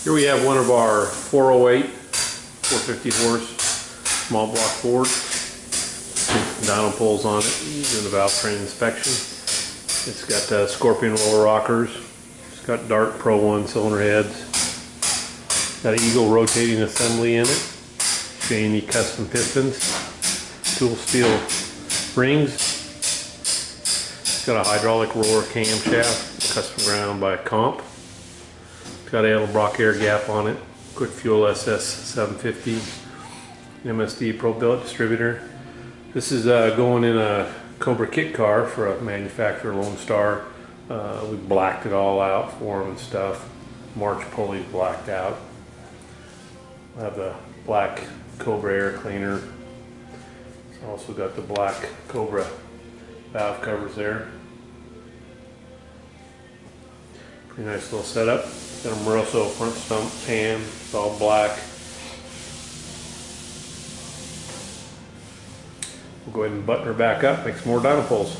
Here we have one of our 408, 450 horse small block Fords. Dyno pulls on it, doing the valve train inspection. It's got Scorpion roller rockers. It's got Dart Pro 1 cylinder heads. Got an Eagle rotating assembly in it. Cheney custom pistons. Tool steel rings. It's got a hydraulic roller camshaft, custom ground by Comp. It's got an Edelbrock Air gap on it. Quick Fuel SS 750. MSD Pro Billet distributor. This is going in a Cobra kit car for a manufacturer, Lonestar. We blacked it all out for them and stuff. March pulleys blacked out. I have the black Cobra air cleaner. It's also got the black Cobra valve covers there. Pretty nice little setup. Got a Moroso front stump pan. It's all black. We'll go ahead and button her back up, make some more dyno pulls.